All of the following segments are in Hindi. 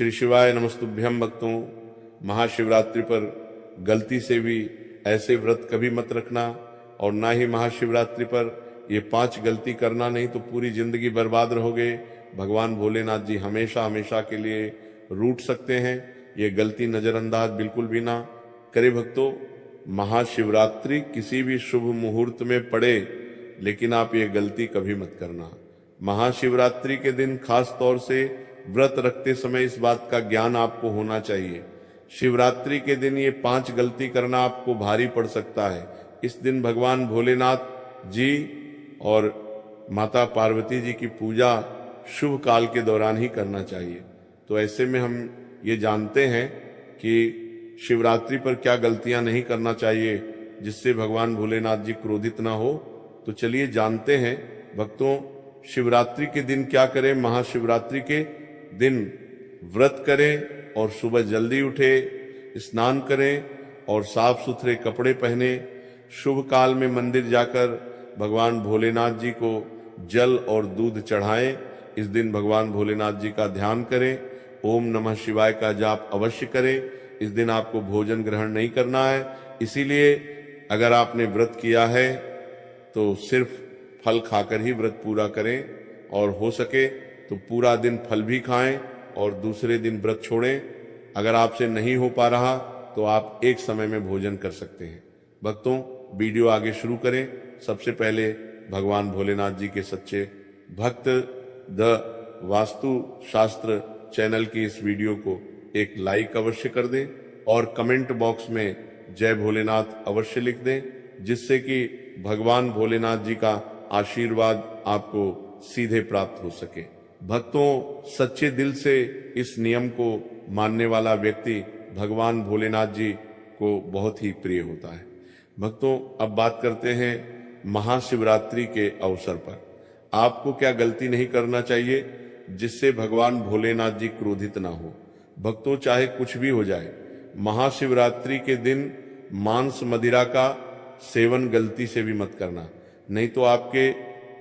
श्री शिवाय नमस्तुभ्यम। भक्तों, महाशिवरात्रि पर गलती से भी ऐसे व्रत कभी मत रखना और ना ही महाशिवरात्रि पर ये 5 गलती करना, नहीं तो पूरी जिंदगी बर्बाद रहोगे। भगवान भोलेनाथ जी हमेशा हमेशा के लिए रूठ सकते हैं। ये गलती नजरअंदाज बिल्कुल भी ना करे। भक्तों, महाशिवरात्रि किसी भी शुभ मुहूर्त में पड़े, लेकिन आप ये गलती कभी मत करना। महाशिवरात्रि के दिन खास तौर से व्रत रखते समय इस बात का ज्ञान आपको होना चाहिए। शिवरात्रि के दिन ये 5 गलती करना आपको भारी पड़ सकता है। इस दिन भगवान भोलेनाथ जी और माता पार्वती जी की पूजा शुभ काल के दौरान ही करना चाहिए। तो ऐसे में हम ये जानते हैं कि शिवरात्रि पर क्या गलतियां नहीं करना चाहिए जिससे भगवान भोलेनाथ जी क्रोधित ना हो। तो चलिए जानते हैं। भक्तों, शिवरात्रि के दिन क्या करें। महाशिवरात्रि के दिन व्रत करें और सुबह जल्दी उठे, स्नान करें और साफ सुथरे कपड़े पहने। शुभ काल में मंदिर जाकर भगवान भोलेनाथ जी को जल और दूध चढ़ाएं। इस दिन भगवान भोलेनाथ जी का ध्यान करें। ओम नमः शिवाय का जाप अवश्य करें। इस दिन आपको भोजन ग्रहण नहीं करना है। इसीलिए अगर आपने व्रत किया है तो सिर्फ फल खाकर ही व्रत पूरा करें, और हो सके तो पूरा दिन फल भी खाएं और दूसरे दिन व्रत छोड़ें। अगर आपसे नहीं हो पा रहा तो आप एक समय में भोजन कर सकते हैं। भक्तों, वीडियो आगे शुरू करें। सबसे पहले भगवान भोलेनाथ जी के सच्चे भक्त द वास्तु शास्त्र चैनल की इस वीडियो को एक लाइक अवश्य कर दें और कमेंट बॉक्स में जय भोलेनाथ अवश्य लिख दें, जिससे कि भगवान भोलेनाथ जी का आशीर्वाद आपको सीधे प्राप्त हो सके। भक्तों, सच्चे दिल से इस नियम को मानने वाला व्यक्ति भगवान भोलेनाथ जी को बहुत ही प्रिय होता है। भक्तों, अब बात करते हैं महाशिवरात्रि के अवसर पर आपको क्या गलती नहीं करना चाहिए जिससे भगवान भोलेनाथ जी क्रोधित ना हो। भक्तों, चाहे कुछ भी हो जाए, महाशिवरात्रि के दिन मांस मदिरा का सेवन गलती से भी मत करना, नहीं तो आपके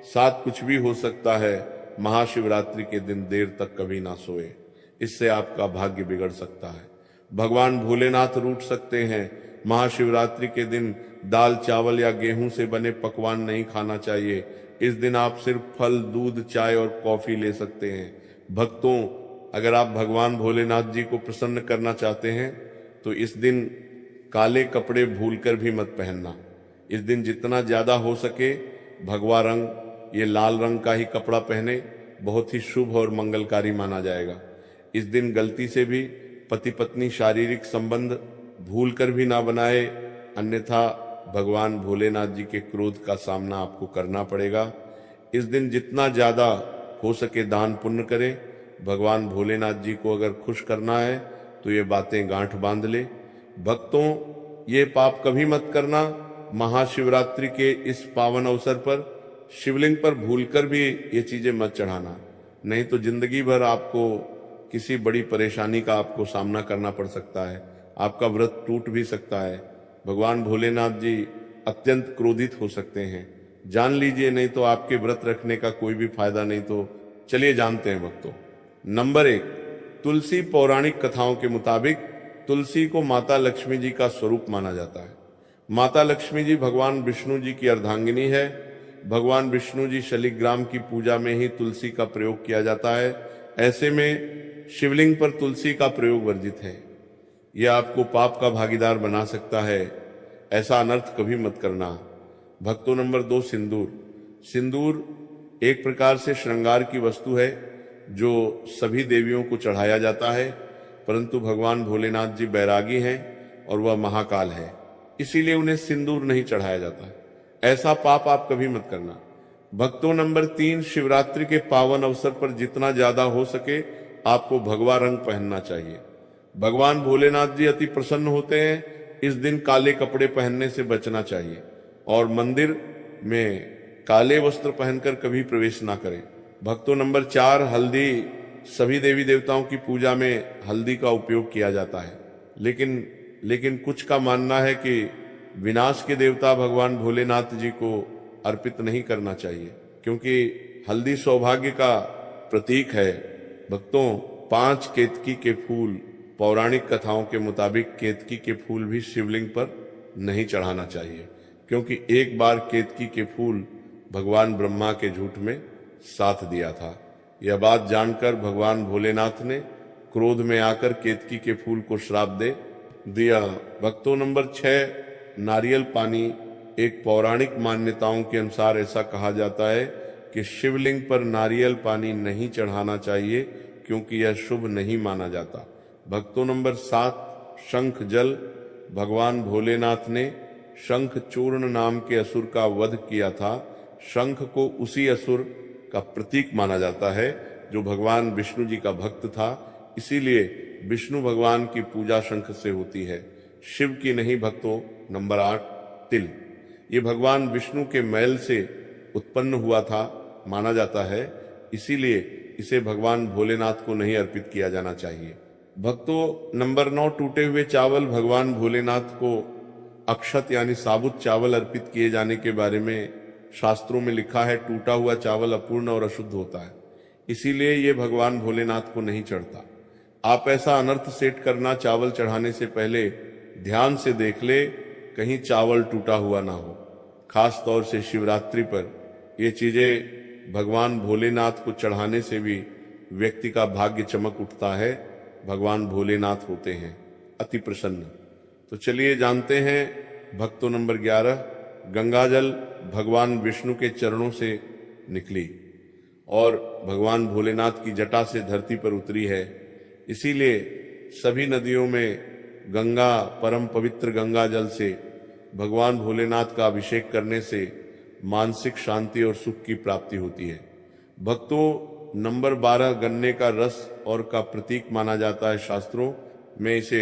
साथ कुछ भी हो सकता है। महाशिवरात्रि के दिन देर तक कभी ना सोए, इससे आपका भाग्य बिगड़ सकता है। भगवान भोलेनाथ रूठ सकते हैं। महाशिवरात्रि के दिन दाल चावल या गेहूं से बने पकवान नहीं खाना चाहिए। इस दिन आप सिर्फ फल, दूध, चाय और कॉफी ले सकते हैं। भक्तों, अगर आप भगवान भोलेनाथ जी को प्रसन्न करना चाहते हैं तो इस दिन काले कपड़े भूलकर भी मत पहनना। इस दिन जितना ज्यादा हो सके भगवा रंग, ये लाल रंग का ही कपड़ा पहने, बहुत ही शुभ और मंगलकारी माना जाएगा। इस दिन गलती से भी पति पत्नी शारीरिक संबंध भूलकर भी ना बनाए, अन्यथा भगवान भोलेनाथ जी के क्रोध का सामना आपको करना पड़ेगा। इस दिन जितना ज्यादा हो सके दान पुण्य करें। भगवान भोलेनाथ जी को अगर खुश करना है तो ये बातें गांठ बांध ले। भक्तों, ये पाप कभी मत करना। महाशिवरात्रि के इस पावन अवसर पर शिवलिंग पर भूलकर भी ये चीजें मत चढ़ाना, नहीं तो जिंदगी भर आपको किसी बड़ी परेशानी का आपको सामना करना पड़ सकता है। आपका व्रत टूट भी सकता है। भगवान भोलेनाथ जी अत्यंत क्रोधित हो सकते हैं। जान लीजिए, नहीं तो आपके व्रत रखने का कोई भी फायदा नहीं। तो चलिए जानते हैं भक्तों। नंबर 1, तुलसी पौराणिक कथाओं के मुताबिक तुलसी को माता लक्ष्मी जी का स्वरूप माना जाता है। माता लक्ष्मी जी भगवान विष्णु जी की अर्धांगिनी है। भगवान विष्णु जी शालिग्राम की पूजा में ही तुलसी का प्रयोग किया जाता है। ऐसे में शिवलिंग पर तुलसी का प्रयोग वर्जित है। यह आपको पाप का भागीदार बना सकता है। ऐसा अनर्थ कभी मत करना। भक्तों, नंबर 2, सिंदूर। सिंदूर एक प्रकार से श्रृंगार की वस्तु है जो सभी देवियों को चढ़ाया जाता है, परंतु भगवान भोलेनाथ जी बैरागी हैं और वह महाकाल है, इसीलिए उन्हें सिंदूर नहीं चढ़ाया जाता है। ऐसा पाप आप कभी मत करना। भक्तों, नंबर 3, शिवरात्रि के पावन अवसर पर जितना ज्यादा हो सके आपको भगवा रंग पहनना चाहिए। भगवान भोलेनाथ जी अति प्रसन्न होते हैं। इस दिन काले कपड़े पहनने से बचना चाहिए और मंदिर में काले वस्त्र पहनकर कभी प्रवेश ना करें। भक्तों, नंबर 4, हल्दी। सभी देवी देवताओं की पूजा में हल्दी का उपयोग किया जाता है, लेकिन कुछ का मानना है कि विनाश के देवता भगवान भोलेनाथ जी को अर्पित नहीं करना चाहिए, क्योंकि हल्दी सौभाग्य का प्रतीक है। भक्तों, 5 केतकी के फूल, पौराणिक कथाओं के मुताबिक केतकी के फूल भी शिवलिंग पर नहीं चढ़ाना चाहिए, क्योंकि एक बार केतकी के फूल भगवान ब्रह्मा के झूठ में साथ दिया था। यह बात जानकर भगवान भोलेनाथ ने क्रोध में आकर केतकी के फूल को श्राप दे दिया। भक्तों, नंबर 6, नारियल पानी। एक पौराणिक मान्यताओं के अनुसार ऐसा कहा जाता है कि शिवलिंग पर नारियल पानी नहीं चढ़ाना चाहिए, क्योंकि यह शुभ नहीं माना जाता। भक्तों, नंबर 7, शंख जल। भगवान भोलेनाथ ने शंख चूर्ण नाम के असुर का वध किया था। शंख को उसी असुर का प्रतीक माना जाता है जो भगवान विष्णु जी का भक्त था, इसीलिए विष्णु भगवान की पूजा शंख से होती है, शिव की नहीं। भक्तों, नंबर 8, तिल। ये भगवान विष्णु के मैल से उत्पन्न हुआ था माना जाता है, इसीलिए इसे भगवान भोलेनाथ को नहीं अर्पित किया जाना चाहिए। भक्तों, नंबर 9, टूटे हुए चावल। भगवान भोलेनाथ को अक्षत यानी साबुत चावल अर्पित किए जाने के बारे में शास्त्रों में लिखा है, टूटा हुआ चावल अपूर्ण और अशुद्ध होता है, इसीलिए ये भगवान भोलेनाथ को नहीं चढ़ता। आप ऐसा अनर्थ सेट करना, चावल चढ़ाने से पहले ध्यान से देख ले कहीं चावल टूटा हुआ ना हो। खास तौर से शिवरात्रि पर ये चीजें भगवान भोलेनाथ को चढ़ाने से भी व्यक्ति का भाग्य चमक उठता है। भगवान भोलेनाथ होते हैं अति प्रसन्न। तो चलिए जानते हैं भक्तों, नंबर 11, गंगाजल भगवान विष्णु के चरणों से निकली और भगवान भोलेनाथ की जटा से धरती पर उतरी है, इसीलिए सभी नदियों में गंगा, परम पवित्र गंगा जल से भगवान भोलेनाथ का अभिषेक करने से मानसिक शांति और सुख की प्राप्ति होती है। भक्तों, नंबर 12, गन्ने का रस और का प्रतीक माना जाता है। शास्त्रों में इसे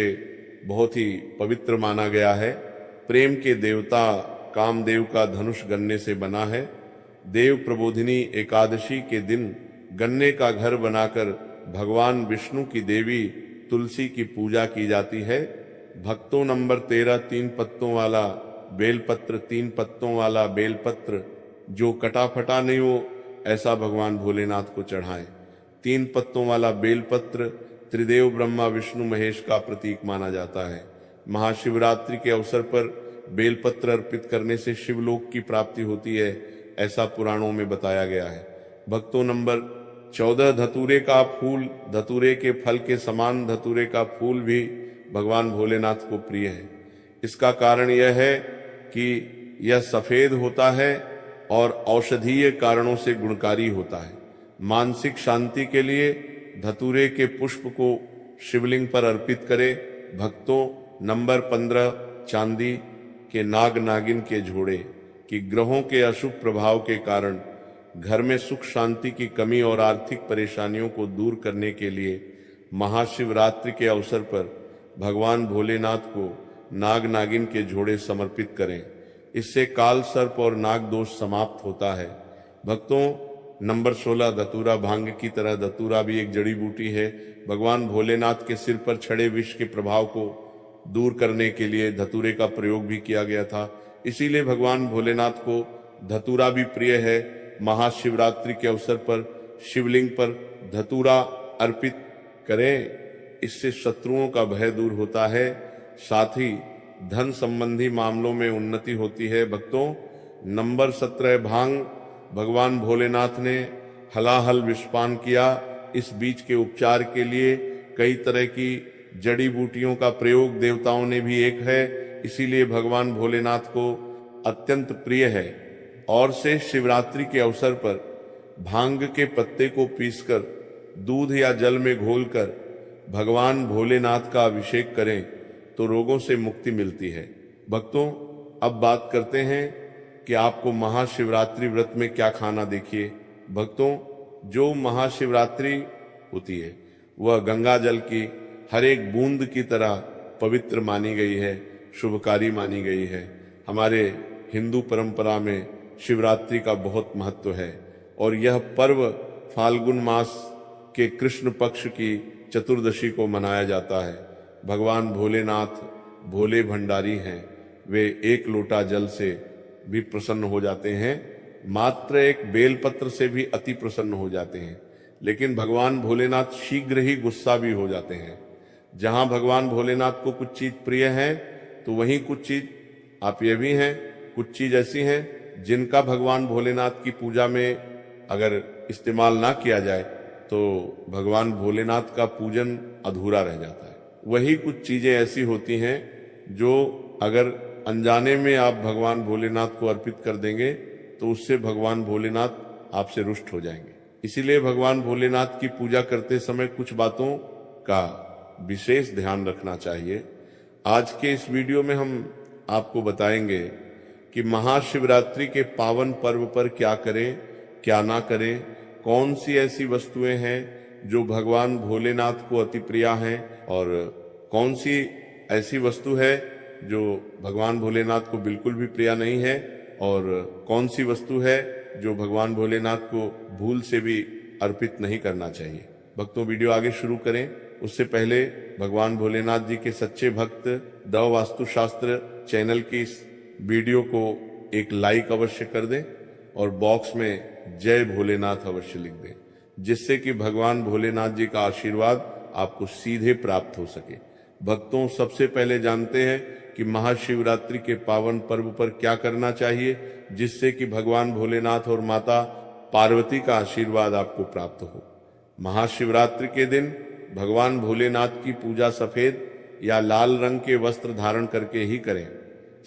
बहुत ही पवित्र माना गया है। प्रेम के देवता कामदेव का धनुष गन्ने से बना है। देव प्रबोधिनी एकादशी के दिन गन्ने का घर बनाकर भगवान विष्णु की देवी तुलसी की पूजा की जाती है। भक्तों, नंबर 13, 3 पत्तों वाला बेलपत्र। 3 पत्तों वाला बेलपत्र जो कटा फटा नहीं हो, ऐसा भगवान भोलेनाथ को चढ़ाएं। 3 पत्तों वाला बेलपत्र त्रिदेव ब्रह्मा विष्णु महेश का प्रतीक माना जाता है। महाशिवरात्रि के अवसर पर बेलपत्र अर्पित करने से शिवलोक की प्राप्ति होती है, ऐसा पुराणों में बताया गया है। भक्तों, नंबर 14, धतूरे का फूल। धतूरे के फल के समान धतूरे का फूल भी भगवान भोलेनाथ को प्रिय है। इसका कारण यह है कि यह सफेद होता है और औषधीय कारणों से गुणकारी होता है। मानसिक शांति के लिए धतूरे के पुष्प को शिवलिंग पर अर्पित करें। भक्तों, नंबर 15, चांदी के नाग नागिन के जोड़े। कि ग्रहों के अशुभ प्रभाव के कारण घर में सुख शांति की कमी और आर्थिक परेशानियों को दूर करने के लिए महाशिवरात्रि के अवसर पर भगवान भोलेनाथ को नाग नागिन के जोड़े समर्पित करें। इससे काल सर्प और नाग दोष समाप्त होता है। भक्तों, नंबर 16, धतूरा। भांग की तरह धतूरा भी एक जड़ी बूटी है। भगवान भोलेनाथ के सिर पर छड़े विष के प्रभाव को दूर करने के लिए धतूरे का प्रयोग भी किया गया था, इसीलिए भगवान भोलेनाथ को धतूरा भी प्रिय है। महाशिवरात्रि के अवसर पर शिवलिंग पर धतूरा अर्पित करें, इससे शत्रुओं का भय दूर होता है, साथ ही धन संबंधी मामलों में उन्नति होती है। भक्तों, नंबर 17, भांग। भगवान भोलेनाथ ने हलाहल विषपान किया। इस बीज के उपचार के लिए कई तरह की जड़ी बूटियों का प्रयोग देवताओं ने भी एक है, इसीलिए भगवान भोलेनाथ को अत्यंत प्रिय है। और से शिवरात्रि के अवसर पर भांग के पत्ते को पीसकर दूध या जल में घोलकर भगवान भोलेनाथ का अभिषेक करें तो रोगों से मुक्ति मिलती है। भक्तों, अब बात करते हैं कि आपको महाशिवरात्रि व्रत में क्या खाना। देखिए भक्तों, जो महाशिवरात्रि होती है वह गंगा जल की हर एक बूंद की तरह पवित्र मानी गई है, शुभकारी मानी गई है। हमारे हिंदू परंपरा में शिवरात्रि का बहुत महत्व है और यह पर्व फाल्गुन मास के कृष्ण पक्ष की चतुर्दशी को मनाया जाता है। भगवान भोलेनाथ भोले भंडारी हैं, वे एक लोटा जल से भी प्रसन्न हो जाते हैं, मात्र एक बेलपत्र से भी अति प्रसन्न हो जाते हैं। लेकिन भगवान भोलेनाथ शीघ्र ही गुस्सा भी हो जाते हैं। जहां भगवान भोलेनाथ को कुछ चीज प्रिय है तो वहीं कुछ चीज आप ये भी हैं, कुछ चीज ऐसी हैं जिनका भगवान भोलेनाथ की पूजा में अगर इस्तेमाल ना किया जाए तो भगवान भोलेनाथ का पूजन अधूरा रह जाता है। वही कुछ चीजें ऐसी होती हैं जो अगर अनजाने में आप भगवान भोलेनाथ को अर्पित कर देंगे तो उससे भगवान भोलेनाथ आपसे रुष्ट हो जाएंगे। इसीलिए भगवान भोलेनाथ की पूजा करते समय कुछ बातों का विशेष ध्यान रखना चाहिए। आज के इस वीडियो में हम आपको बताएंगे कि महाशिवरात्रि के पावन पर्व पर क्या करें, क्या ना करें, कौन सी ऐसी वस्तुएं हैं जो भगवान भोलेनाथ को अति प्रिय हैं और कौन सी ऐसी वस्तु है जो भगवान भोलेनाथ को बिल्कुल भी प्रिय नहीं है और कौन सी वस्तु है जो भगवान भोलेनाथ को भूल से भी अर्पित नहीं करना चाहिए। भक्तों, वीडियो आगे शुरू करें उससे पहले भगवान भोलेनाथ जी के सच्चे भक्त दव वास्तुशास्त्र चैनल की इस वीडियो को एक लाइक अवश्य कर दें और बॉक्स में जय भोलेनाथ अवश्य लिख दें, जिससे कि भगवान भोलेनाथ जी का आशीर्वाद आपको सीधे प्राप्त हो सके। भक्तों, सबसे पहले जानते हैं कि महाशिवरात्रि के पावन पर्व पर क्या करना चाहिए जिससे कि भगवान भोलेनाथ और माता पार्वती का आशीर्वाद आपको प्राप्त हो। महाशिवरात्रि के दिन भगवान भोलेनाथ की पूजा सफेद या लाल रंग के वस्त्र धारण करके ही करें।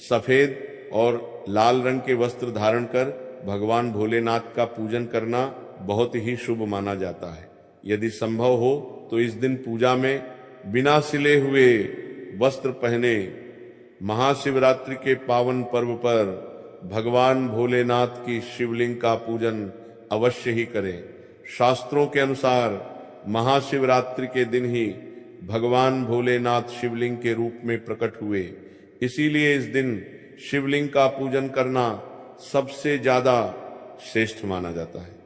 सफेद और लाल रंग के वस्त्र धारण कर भगवान भोलेनाथ का पूजन करना बहुत ही शुभ माना जाता है। यदि संभव हो तो इस दिन पूजा में बिना सिले हुए वस्त्र पहने महाशिवरात्रि के पावन पर्व पर भगवान भोलेनाथ की शिवलिंग का पूजन अवश्य ही करें। शास्त्रों के अनुसार महाशिवरात्रि के दिन ही भगवान भोलेनाथ शिवलिंग के रूप में प्रकट हुए, इसीलिए इस दिन शिवलिंग का पूजन करना सबसे ज्यादा श्रेष्ठ माना जाता है।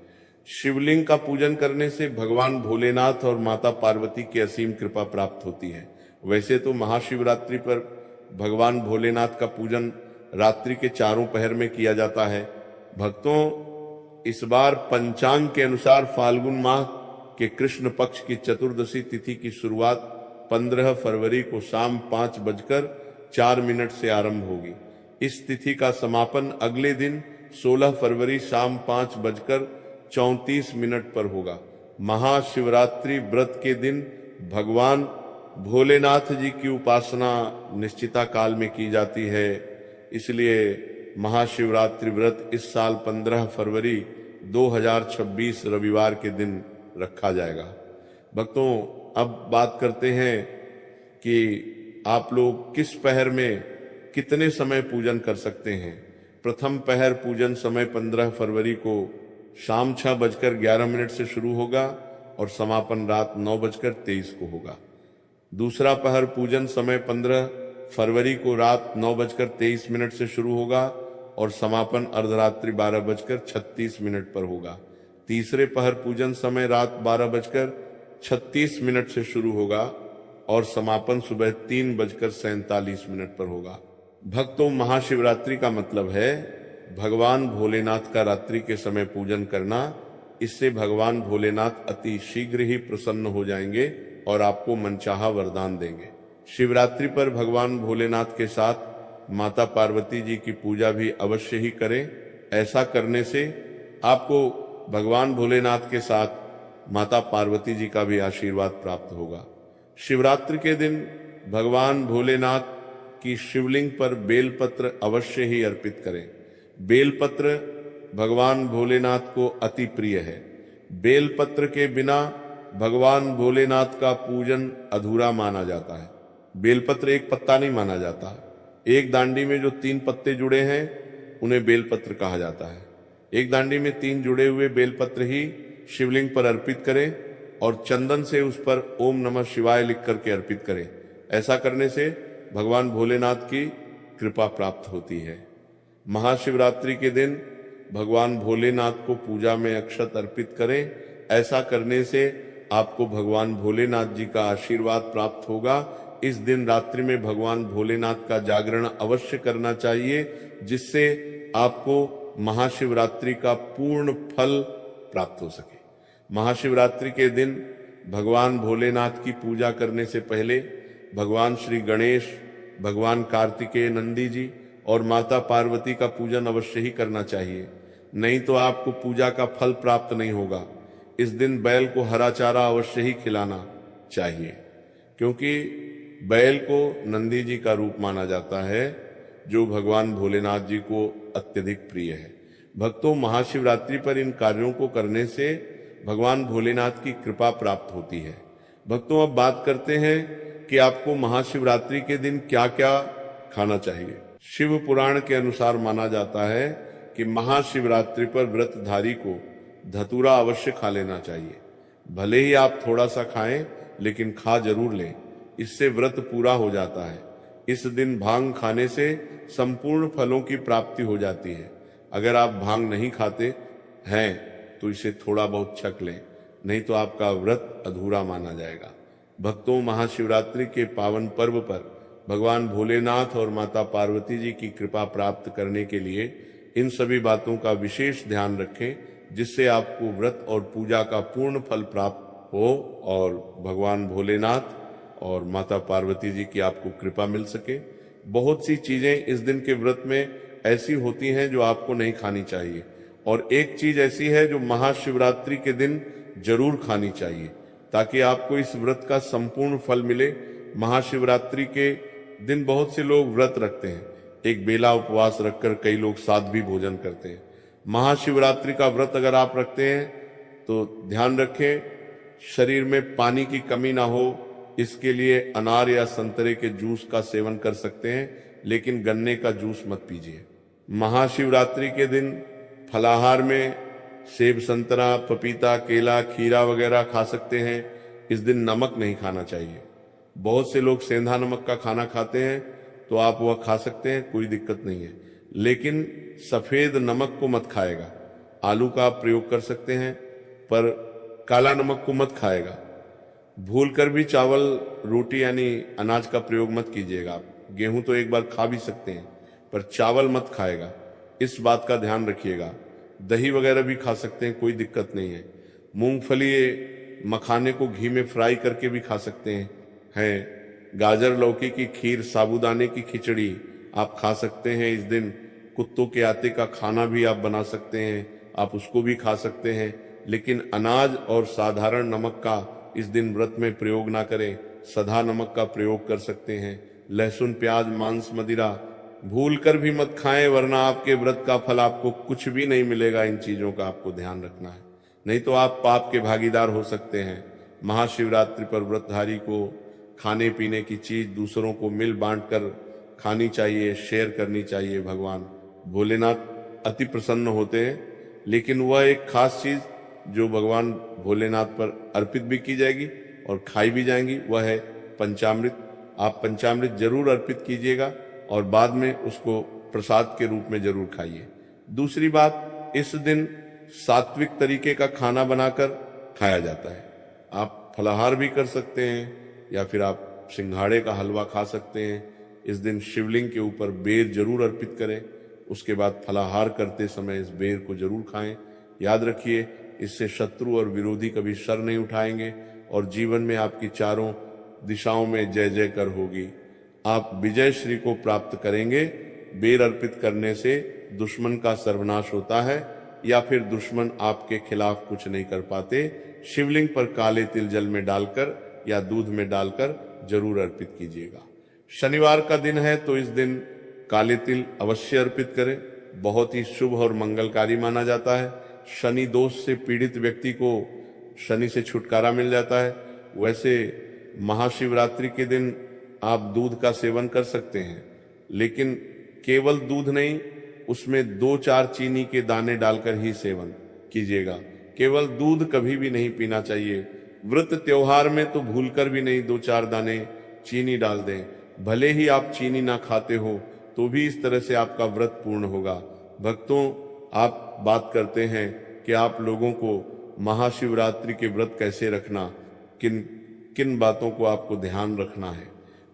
शिवलिंग का पूजन करने से भगवान भोलेनाथ और माता पार्वती की असीम कृपा प्राप्त होती है। वैसे तो महाशिवरात्रि पर भगवान भोलेनाथ का पूजन रात्रि के चारों पहर में किया जाता है। भक्तों, इस बार पंचांग के अनुसार फाल्गुन माह के कृष्ण पक्ष की चतुर्दशी तिथि की शुरुआत 15 फरवरी को शाम 5:04 से आरंभ होगी। इस तिथि का समापन अगले दिन 16 फरवरी शाम 5:34 पर होगा। महाशिवरात्रि व्रत के दिन भगवान भोलेनाथ जी की उपासना निश्चिता काल में की जाती है, इसलिए महाशिवरात्रि व्रत इस साल 15 फरवरी 2026 रविवार के दिन रखा जाएगा। भक्तों, अब बात करते हैं कि आप लोग किस पहर में कितने समय पूजन कर सकते हैं। प्रथम पहर पूजन समय 15 फरवरी को शाम 6:11 से शुरू होगा और समापन रात 9:23 को होगा। दूसरा पहर पूजन समय 15 फरवरी को रात 9:23 से शुरू होगा और समापन अर्धरात्रि 12:36 पर होगा। तीसरे पहर पूजन समय रात 12:36 से शुरू होगा और समापन सुबह 3:47 पर होगा। भक्तों, महाशिवरात्रि का मतलब है भगवान भोलेनाथ का रात्रि के समय पूजन करना। इससे भगवान भोलेनाथ अति शीघ्र ही प्रसन्न हो जाएंगे और आपको मनचाहा वरदान देंगे। शिवरात्रि पर भगवान भोलेनाथ के साथ माता पार्वती जी की पूजा भी अवश्य ही करें। ऐसा करने से आपको भगवान भोलेनाथ के साथ माता पार्वती जी का भी आशीर्वाद प्राप्त होगा। शिवरात्रि के दिन भगवान भोलेनाथ की शिवलिंग पर बेलपत्र अवश्य ही अर्पित करें। बेलपत्र भगवान भोलेनाथ को अति प्रिय है। बेलपत्र के बिना भगवान भोलेनाथ का पूजन अधूरा माना जाता है। बेलपत्र एक पत्ता नहीं माना जाता। एक दांडी में जो 3 पत्ते जुड़े हैं उन्हें बेलपत्र कहा जाता है। एक दांडी में 3 जुड़े हुए बेलपत्र ही शिवलिंग पर अर्पित करें और चंदन से उस पर ओम नमः शिवाय लिख करके अर्पित करें। ऐसा करने से भगवान भोलेनाथ की कृपा प्राप्त होती है। महाशिवरात्रि के दिन भगवान भोलेनाथ को पूजा में अक्षत अर्पित करें। ऐसा करने से आपको भगवान भोलेनाथ जी का आशीर्वाद प्राप्त होगा। इस दिन रात्रि में भगवान भोलेनाथ का जागरण अवश्य करना चाहिए, जिससे आपको महाशिवरात्रि का पूर्ण फल प्राप्त हो सके। महाशिवरात्रि के दिन भगवान भोलेनाथ की पूजा करने से पहले भगवान श्री गणेश, भगवान कार्तिकेय, नंदी जी और माता पार्वती का पूजन अवश्य ही करना चाहिए, नहीं तो आपको पूजा का फल प्राप्त नहीं होगा। इस दिन बैल को हरा चारा अवश्य ही खिलाना चाहिए, क्योंकि बैल को नंदी जी का रूप माना जाता है, जो भगवान भोलेनाथ जी को अत्यधिक प्रिय है। भक्तों, महाशिवरात्रि पर इन कार्यों को करने से भगवान भोलेनाथ की कृपा प्राप्त होती है। भक्तों, अब बात करते हैं कि आपको महाशिवरात्रि के दिन क्या क्या खाना चाहिए। शिव पुराण के अनुसार माना जाता है कि महाशिवरात्रि पर व्रतधारी को धतूरा अवश्य खा लेना चाहिए। भले ही आप थोड़ा सा खाएं, लेकिन खा जरूर लें, इससे व्रत पूरा हो जाता है। इस दिन भांग खाने से संपूर्ण फलों की प्राप्ति हो जाती है। अगर आप भांग नहीं खाते हैं तो इसे थोड़ा बहुत छक लें, नहीं तो आपका व्रत अधूरा माना जाएगा। भक्तों, महाशिवरात्रि के पावन पर्व पर भगवान भोलेनाथ और माता पार्वती जी की कृपा प्राप्त करने के लिए इन सभी बातों का विशेष ध्यान रखें, जिससे आपको व्रत और पूजा का पूर्ण फल प्राप्त हो और भगवान भोलेनाथ और माता पार्वती जी की आपको कृपा मिल सके। बहुत सी चीजें इस दिन के व्रत में ऐसी होती हैं जो आपको नहीं खानी चाहिए, और एक चीज ऐसी है जो महाशिवरात्रि के दिन जरूर खानी चाहिए, ताकि आपको इस व्रत का संपूर्ण फल मिले। महाशिवरात्रि के दिन बहुत से लोग व्रत रखते हैं, एक बेला उपवास रखकर कई लोग साथ भी भोजन करते हैं। महाशिवरात्रि का व्रत अगर आप रखते हैं तो ध्यान रखें, शरीर में पानी की कमी ना हो, इसके लिए अनार या संतरे के जूस का सेवन कर सकते हैं, लेकिन गन्ने का जूस मत पीजिए। महाशिवरात्रि के दिन फलाहार में सेब, संतरा, पपीता, केला, खीरा वगैरह खा सकते हैं। इस दिन नमक नहीं खाना चाहिए। बहुत से लोग सेंधा नमक का खाना खाते हैं, तो आप वह खा सकते हैं, कोई दिक्कत नहीं है, लेकिन सफेद नमक को मत खाएगा। आलू का आप प्रयोग कर सकते हैं, पर काला नमक को मत खाएगा। भूल कर भी चावल, रोटी यानी अनाज का प्रयोग मत कीजिएगा। आप गेहूं तो एक बार खा भी सकते हैं, पर चावल मत खाएगा, इस बात का ध्यान रखिएगा। दही वगैरह भी खा सकते हैं, कोई दिक्कत नहीं है। मूंगफली, मखाने को घी में फ्राई करके भी खा सकते हैं। गाजर लौकी की खीर, साबूदाने की खिचड़ी आप खा सकते हैं इस दिन। कुत्तों के आटे का खाना भी आप बना सकते हैं, आप उसको भी खा सकते हैं, लेकिन अनाज और साधारण नमक का इस दिन व्रत में प्रयोग ना करें। सधा नमक का प्रयोग कर सकते हैं। लहसुन, प्याज, मांस, मदिरा भूल कर भी मत खाएं, वरना आपके व्रत का फल आपको कुछ भी नहीं मिलेगा। इन चीजों का आपको ध्यान रखना है, नहीं तो आप पाप के भागीदार हो सकते हैं। महाशिवरात्रि पर व्रतधारी को खाने पीने की चीज दूसरों को मिल बांट कर खानी चाहिए, शेयर करनी चाहिए। भगवान भोलेनाथ अति प्रसन्न होते हैं, लेकिन वह एक खास चीज जो भगवान भोलेनाथ पर अर्पित भी की जाएगी और खाई भी जाएंगी, वह है पंचामृत। आप पंचामृत जरूर अर्पित कीजिएगा और बाद में उसको प्रसाद के रूप में जरूर खाइए। दूसरी बात, इस दिन सात्विक तरीके का खाना बनाकर खाया जाता है। आप फलाहार भी कर सकते हैं, या फिर आप सिंघाड़े का हलवा खा सकते हैं। इस दिन शिवलिंग के ऊपर बेर जरूर अर्पित करें, उसके बाद फलाहार करते समय इस बेर को जरूर खाएं। याद रखिए, इससे शत्रु और विरोधी कभी सर नहीं उठाएंगे और जीवन में आपकी चारों दिशाओं में जय जयकर होगी। आप विजय श्री को प्राप्त करेंगे। बेर अर्पित करने से दुश्मन का सर्वनाश होता है, या फिर दुश्मन आपके खिलाफ कुछ नहीं कर पाते। शिवलिंग पर काले तिल जल में डालकर या दूध में डालकर जरूर अर्पित कीजिएगा। शनिवार का दिन है, तो इस दिन काले तिल अवश्य अर्पित करें, बहुत ही शुभ और मंगलकारी माना जाता है। शनि दोष से पीड़ित व्यक्ति को शनि से छुटकारा मिल जाता है। वैसे महाशिवरात्रि के दिन आप दूध का सेवन कर सकते हैं, लेकिन केवल दूध नहीं, उसमें 2-4 चीनी के दाने डालकर ही सेवन कीजिएगा। केवल दूध कभी भी नहीं पीना चाहिए। व्रत त्योहार में तो भूलकर भी नहीं 2-4 दाने चीनी डाल दें। भले ही आप चीनी ना खाते हो, तो भी इस तरह से आपका व्रत पूर्ण होगा। भक्तों, आप बात करते हैं कि आप लोगों को महाशिवरात्रि के व्रत कैसे रखना, किन किन बातों को आपको ध्यान रखना है।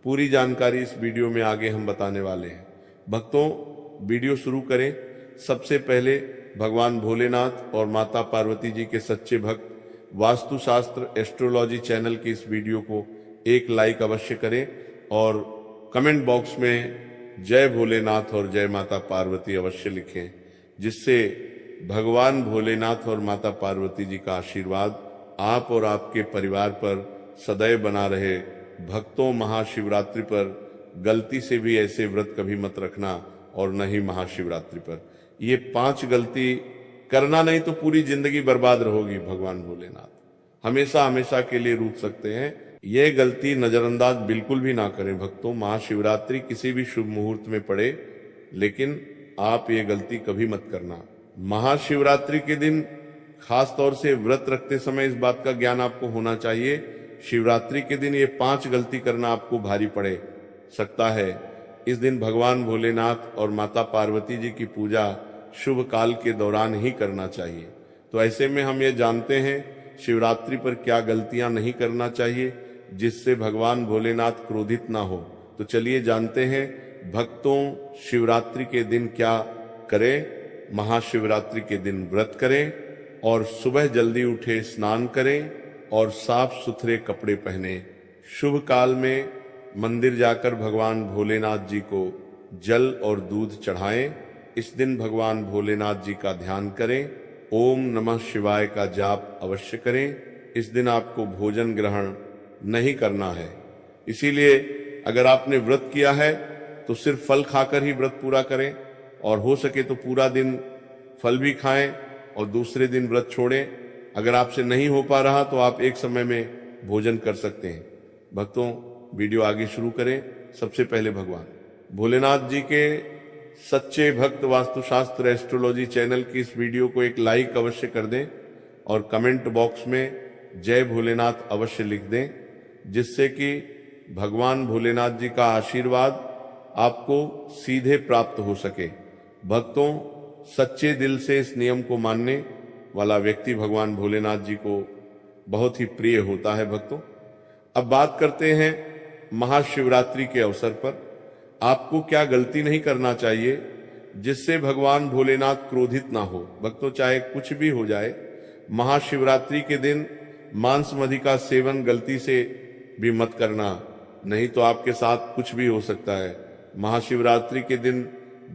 पूरी जानकारी इस वीडियो में आगे हम बताने वाले हैं। भक्तों, वीडियो शुरू करें। सबसे पहले भगवान भोलेनाथ और माता पार्वती जी के सच्चे भक्त वास्तुशास्त्र एस्ट्रोलॉजी चैनल की इस वीडियो को एक लाइक अवश्य करें और कमेंट बॉक्स में जय भोलेनाथ और जय माता पार्वती अवश्य लिखें, जिससे भगवान भोलेनाथ और माता पार्वती जी का आशीर्वाद आप और आपके परिवार पर सदैव बना रहे। भक्तों, महाशिवरात्रि पर गलती से भी ऐसे व्रत कभी मत रखना और न ही महाशिवरात्रि पर। ये 5 गलती करना, नहीं तो पूरी जिंदगी बर्बाद रहोगी। भगवान भोलेनाथ हमेशा हमेशा के लिए रूठ सकते हैं। ये गलती नजरअंदाज बिल्कुल भी ना करें भक्तों। महाशिवरात्रि किसी भी शुभ मुहूर्त में पड़े, लेकिन आप ये गलती कभी मत करना। महाशिवरात्रि के दिन खास तौर से व्रत रखते समय इस बात का ज्ञान आपको होना चाहिए, शिवरात्रि के दिन ये 5 गलती करना आपको भारी पड़े सकता है। इस दिन भगवान भोलेनाथ और माता पार्वती जी की पूजा शुभ काल के दौरान ही करना चाहिए। तो ऐसे में हम ये जानते हैं शिवरात्रि पर क्या गलतियां नहीं करना चाहिए जिससे भगवान भोलेनाथ क्रोधित ना हो। तो चलिए जानते हैं भक्तों, शिवरात्रि के दिन क्या करें। महाशिवरात्रि के दिन व्रत करें और सुबह जल्दी उठे, स्नान करें और साफ सुथरे कपड़े पहने। शुभ काल में मंदिर जाकर भगवान भोलेनाथ जी को जल और दूध चढ़ाएं। इस दिन भगवान भोलेनाथ जी का ध्यान करें। ओम नमः शिवाय का जाप अवश्य करें। इस दिन आपको भोजन ग्रहण नहीं करना है। इसीलिए अगर आपने व्रत किया है तो सिर्फ फल खाकर ही व्रत पूरा करें, और हो सके तो पूरा दिन फल भी खाएं और दूसरे दिन व्रत छोड़ें। अगर आपसे नहीं हो पा रहा तो आप एक समय में भोजन कर सकते हैं। भक्तों, वीडियो आगे शुरू करें। सबसे पहले भगवान भोलेनाथ जी के सच्चे भक्त वास्तुशास्त्र एस्ट्रोलॉजी चैनल की इस वीडियो को एक लाइक अवश्य कर दें और कमेंट बॉक्स में जय भोलेनाथ अवश्य लिख दें, जिससे कि भगवान भोलेनाथ जी का आशीर्वाद आपको सीधे प्राप्त हो सके। भक्तों, सच्चे दिल से इस नियम को मानने वाला व्यक्ति भगवान भोलेनाथ जी को बहुत ही प्रिय होता है। भक्तों, अब बात करते हैं महाशिवरात्रि के अवसर पर आपको क्या गलती नहीं करना चाहिए जिससे भगवान भोलेनाथ क्रोधित ना हो। भक्तों, चाहे कुछ भी हो जाए, महाशिवरात्रि के दिन मांस मदि का सेवन गलती से भी मत करना, नहीं तो आपके साथ कुछ भी हो सकता है। महाशिवरात्रि के दिन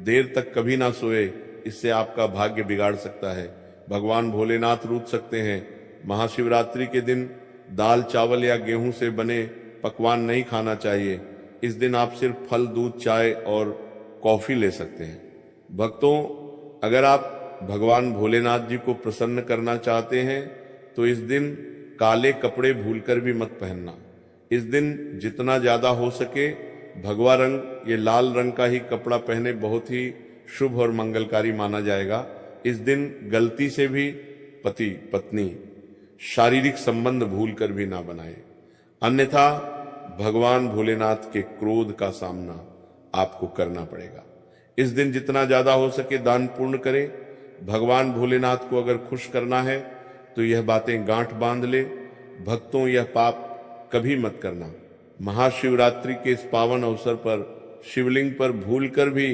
देर तक कभी ना सोए, इससे आपका भाग्य बिगाड़ सकता है। भगवान भोलेनाथ रूठ सकते हैं। महाशिवरात्रि के दिन दाल चावल या गेहूं से बने पकवान नहीं खाना चाहिए। इस दिन आप सिर्फ फल, दूध, चाय और कॉफी ले सकते हैं। भक्तों, अगर आप भगवान भोलेनाथ जी को प्रसन्न करना चाहते हैं तो इस दिन काले कपड़े भूलकर भी मत पहनना। इस दिन जितना ज्यादा हो सके भगवा रंग, ये लाल रंग का ही कपड़ा पहने, बहुत ही शुभ और मंगलकारी माना जाएगा। इस दिन गलती से भी पति पत्नी शारीरिक संबंध भूलकर भी ना बनाए, अन्यथा भगवान भोलेनाथ के क्रोध का सामना आपको करना पड़ेगा। इस दिन जितना ज्यादा हो सके दान पूर्ण करें। भगवान भोलेनाथ को अगर खुश करना है तो यह बातें गांठ बांध ले। भक्तों, यह पाप कभी मत करना। महाशिवरात्रि के इस पावन अवसर पर शिवलिंग पर भूलकर भी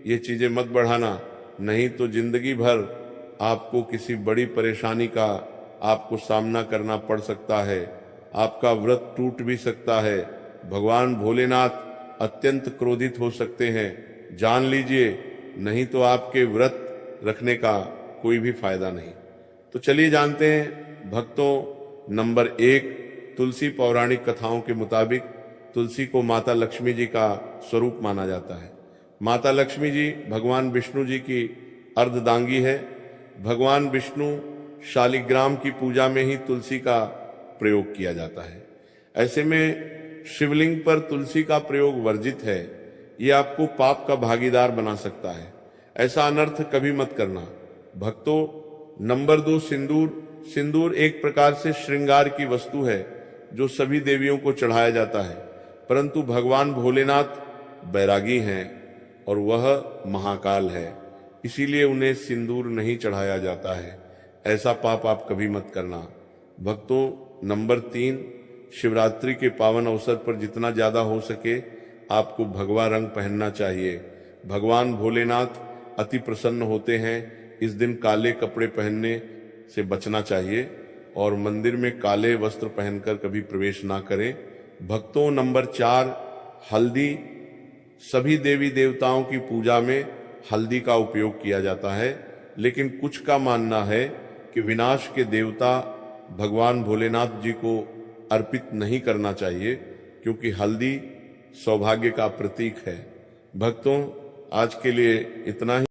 ये चीजें मत बढ़ाना, नहीं तो जिंदगी भर आपको किसी बड़ी परेशानी का आपको सामना करना पड़ सकता है। आपका व्रत टूट भी सकता है। भगवान भोलेनाथ अत्यंत क्रोधित हो सकते हैं, जान लीजिए, नहीं तो आपके व्रत रखने का कोई भी फायदा नहीं। तो चलिए जानते हैं भक्तों, नंबर 1, तुलसी पौराणिक कथाओं के मुताबिक तुलसी को माता लक्ष्मी जी का स्वरूप माना जाता है। माता लक्ष्मी जी भगवान विष्णु जी की अर्धदांगी है। भगवान विष्णु शालिग्राम की पूजा में ही तुलसी का प्रयोग किया जाता है। ऐसे में शिवलिंग पर तुलसी का प्रयोग वर्जित है। ये आपको पाप का भागीदार बना सकता है। ऐसा अनर्थ कभी मत करना। भक्तों, नंबर 2, सिंदूर। सिंदूर एक प्रकार से श्रृंगार की वस्तु है जो सभी देवियों को चढ़ाया जाता है, परंतु भगवान भोलेनाथ बैरागी हैं और वह महाकाल है, इसीलिए उन्हें सिंदूर नहीं चढ़ाया जाता है। ऐसा पाप आप कभी मत करना। भक्तों, नंबर 3, शिवरात्रि के पावन अवसर पर जितना ज्यादा हो सके आपको भगवा रंग पहनना चाहिए। भगवान भोलेनाथ अति प्रसन्न होते हैं। इस दिन काले कपड़े पहनने से बचना चाहिए और मंदिर में काले वस्त्र पहनकर कभी प्रवेश ना करें। भक्तों, नंबर 4, हल्दी। सभी देवी देवताओं की पूजा में हल्दी का उपयोग किया जाता है, लेकिन कुछ का मानना है कि विनाश के देवता भगवान भोलेनाथ जी को अर्पित नहीं करना चाहिए, क्योंकि हल्दी सौभाग्य का प्रतीक है। भक्तों, आज के लिए इतना ही।